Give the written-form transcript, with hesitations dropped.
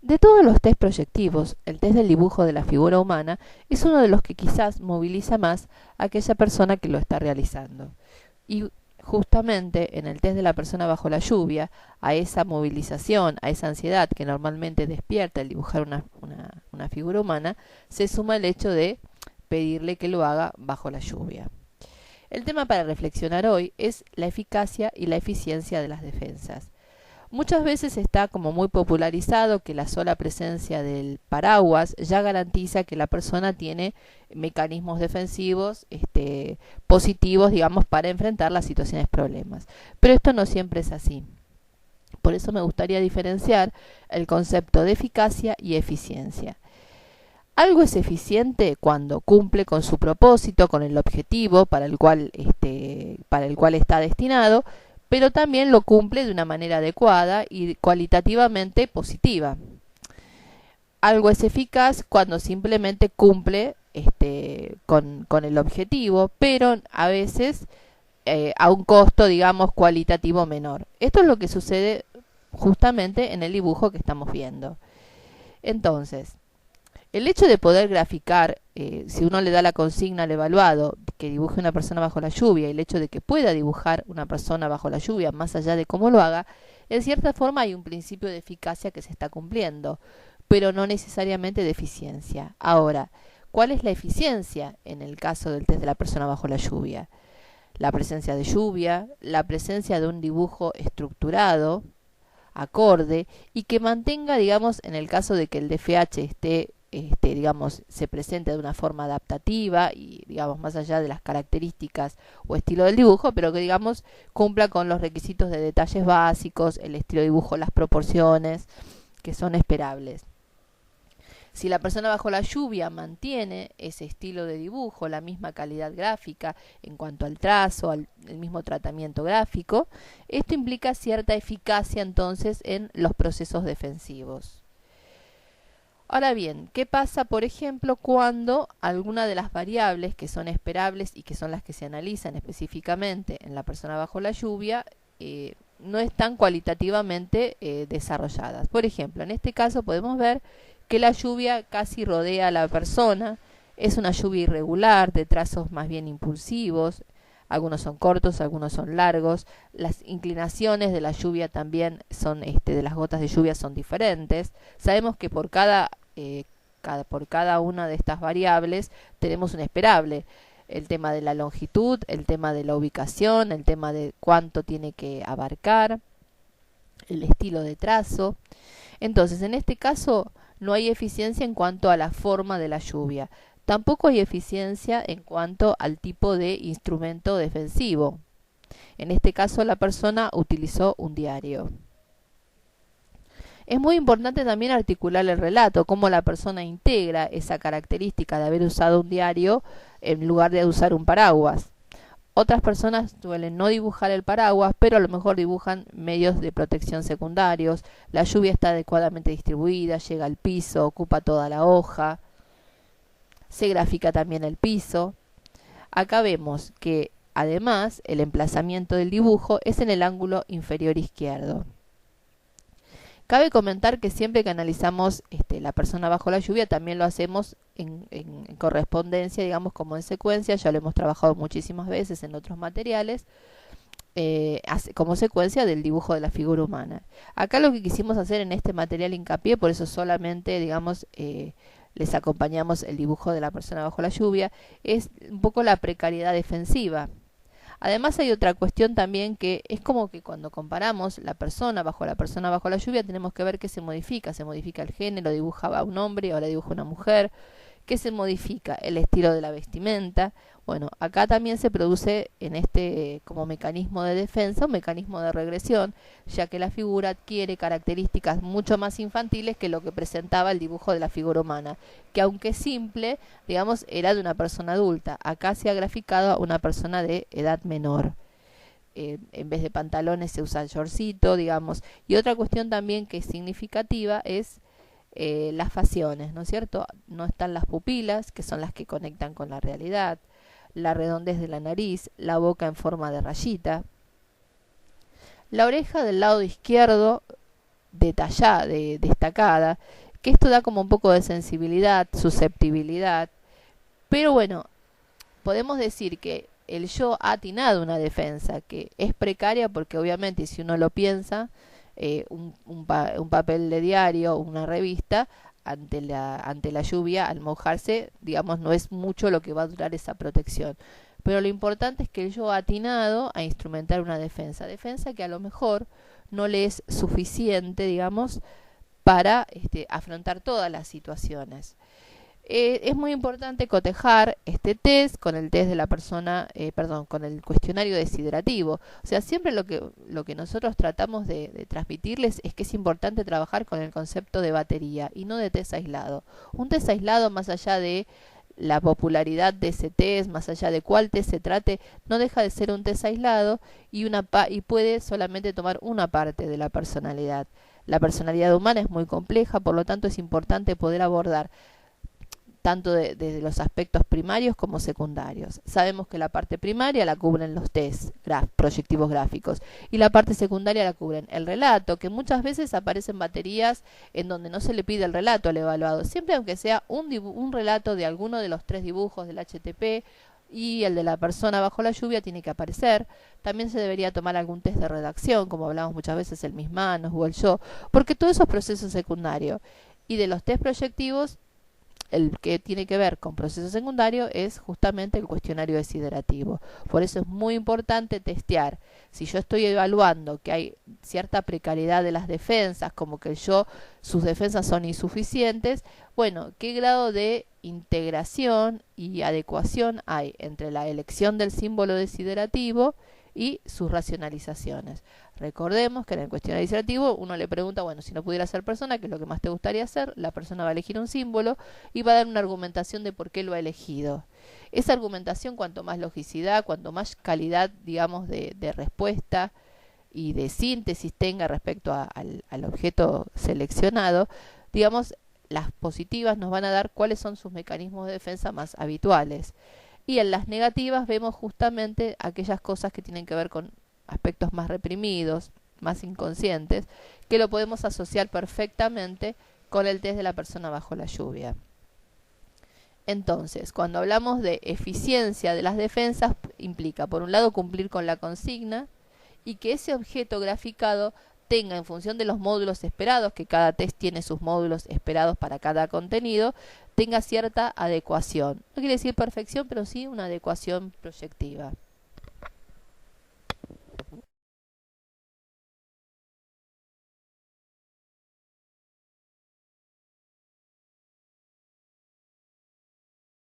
De todos los test proyectivos, el test del dibujo de la figura humana es uno de los que quizás moviliza más a aquella persona que lo está realizando. Y justamente en el test de la persona bajo la lluvia, a esa movilización, a esa ansiedad que normalmente despierta el dibujar una figura humana, se suma el hecho de pedirle que lo haga bajo la lluvia. El tema para reflexionar hoy es la eficacia y la eficiencia de las defensas. Muchas veces está como muy popularizado que la sola presencia del paraguas ya garantiza que la persona tiene mecanismos defensivos positivos, digamos, para enfrentar las situaciones problemas. Pero esto no siempre es así. Por eso me gustaría diferenciar el concepto de eficacia y eficiencia. Algo es eficiente cuando cumple con su propósito, con el objetivo para el cual está destinado, pero también lo cumple de una manera adecuada y cualitativamente positiva. Algo es eficaz cuando simplemente cumple con el objetivo, pero a veces a un costo, digamos, cualitativo menor. Esto es lo que sucede justamente en el dibujo que estamos viendo. Entonces, el hecho de poder graficar, si uno le da la consigna al evaluado que dibuje una persona bajo la lluvia, y el hecho de que pueda dibujar una persona bajo la lluvia, más allá de cómo lo haga, en cierta forma hay un principio de eficacia que se está cumpliendo, pero no necesariamente de eficiencia. Ahora, ¿cuál es la eficiencia en el caso del test de la persona bajo la lluvia? La presencia de lluvia, la presencia de un dibujo estructurado, acorde, y que mantenga, digamos, en el caso de que el DFH digamos, se presente de una forma adaptativa y, digamos, más allá de las características o estilo del dibujo, pero que, digamos, cumpla con los requisitos de detalles básicos, el estilo de dibujo, las proporciones, que son esperables. Si la persona bajo la lluvia mantiene ese estilo de dibujo, la misma calidad gráfica en cuanto al trazo, el mismo tratamiento gráfico, esto implica cierta eficacia entonces en los procesos defensivos. Ahora bien, ¿qué pasa, por ejemplo, cuando alguna de las variables que son esperables y que son las que se analizan específicamente en la persona bajo la lluvia no están cualitativamente desarrolladas? Por ejemplo, en este caso podemos ver que la lluvia casi rodea a la persona, es una lluvia irregular, de trazos más bien impulsivos, algunos son cortos, algunos son largos, las inclinaciones de la lluvia también son, de las gotas de lluvia son diferentes. Sabemos que por cada una de estas variables tenemos un esperable. El tema de la longitud, el tema de la ubicación, el tema de cuánto tiene que abarcar, el estilo de trazo. Entonces, en este caso no hay eficiencia en cuanto a la forma de la lluvia. Tampoco hay eficiencia en cuanto al tipo de instrumento defensivo. En este caso la persona utilizó un diario. Es muy importante también articular el relato, cómo la persona integra esa característica de haber usado un diario en lugar de usar un paraguas. Otras personas suelen no dibujar el paraguas, pero a lo mejor dibujan medios de protección secundarios. La lluvia está adecuadamente distribuida, llega al piso, ocupa toda la hoja. Se grafica también el piso. Acá vemos que además el emplazamiento del dibujo es en el ángulo inferior izquierdo. Cabe comentar que siempre que analizamos la persona bajo la lluvia también lo hacemos en correspondencia, digamos, como en secuencia. Ya lo hemos trabajado muchísimas veces en otros materiales, como secuencia del dibujo de la figura humana. Acá lo que quisimos hacer en este material hincapié, por eso solamente, digamos, les acompañamos el dibujo de la persona bajo la lluvia, es un poco la precariedad defensiva. Además hay otra cuestión también, que es como que cuando comparamos la persona bajo la lluvia tenemos que ver qué se modifica el género, dibujaba a un hombre, ahora dibuja una mujer, qué se modifica el estilo de la vestimenta. Bueno, acá también se produce en como mecanismo de defensa, un mecanismo de regresión, ya que la figura adquiere características mucho más infantiles que lo que presentaba el dibujo de la figura humana, que aunque simple, digamos, era de una persona adulta. Acá se ha graficado a una persona de edad menor. En vez de pantalones se usa el shortcito, digamos. Y otra cuestión también que es significativa es las facciones, ¿no es cierto? No están las pupilas, que son las que conectan con la realidad, la redondez de la nariz, la boca en forma de rayita. La oreja del lado izquierdo detallada, destacada, que esto da como un poco de sensibilidad, susceptibilidad, pero bueno, podemos decir que el yo ha atinado una defensa que es precaria porque obviamente si uno lo piensa, un papel de diario, una revista, ante la lluvia, al mojarse, digamos, no es mucho lo que va a durar esa protección. Pero lo importante es que el yo ha atinado a instrumentar una defensa que a lo mejor no le es suficiente, digamos, para afrontar todas las situaciones. Es muy importante cotejar este test con el test de la persona, con el cuestionario desiderativo. O sea, siempre lo que nosotros tratamos de transmitirles es que es importante trabajar con el concepto de batería y no de test aislado. Un test aislado, más allá de la popularidad de ese test, más allá de cuál test se trate, no deja de ser un test aislado y puede solamente tomar una parte de la personalidad. La personalidad humana es muy compleja, por lo tanto es importante poder abordar tanto desde los aspectos primarios como secundarios. Sabemos que la parte primaria la cubren los test proyectivos gráficos y la parte secundaria la cubren el relato, que muchas veces aparecen baterías en donde no se le pide el relato al evaluado, siempre aunque sea un relato de alguno de los 3 dibujos del HTP y el de la persona bajo la lluvia tiene que aparecer. También se debería tomar algún test de redacción, como hablamos muchas veces, el mis manos o el yo, porque todo eso es proceso secundario. Y de los test proyectivos, el que tiene que ver con proceso secundario es justamente el cuestionario desiderativo. Por eso es muy importante testear. Si yo estoy evaluando que hay cierta precariedad de las defensas, como que sus defensas son insuficientes, bueno, ¿qué grado de integración y adecuación hay entre la elección del símbolo desiderativo y sus racionalizaciones? Recordemos que en el cuestionario desiderativo uno le pregunta, bueno, si no pudiera ser persona, ¿qué es lo que más te gustaría hacer? La persona va a elegir un símbolo y va a dar una argumentación de por qué lo ha elegido. Esa argumentación, cuanto más logicidad, cuanto más calidad, digamos, de respuesta y de síntesis tenga respecto al objeto seleccionado, digamos, las positivas nos van a dar cuáles son sus mecanismos de defensa más habituales. Y en las negativas vemos justamente aquellas cosas que tienen que ver con aspectos más reprimidos, más inconscientes, que lo podemos asociar perfectamente con el test de la persona bajo la lluvia. Entonces, cuando hablamos de eficiencia de las defensas, implica, por un lado, cumplir con la consigna y que ese objeto graficado tenga, en función de los módulos esperados, que cada test tiene sus módulos esperados para cada contenido, tenga cierta adecuación. No quiere decir perfección, pero sí una adecuación proyectiva.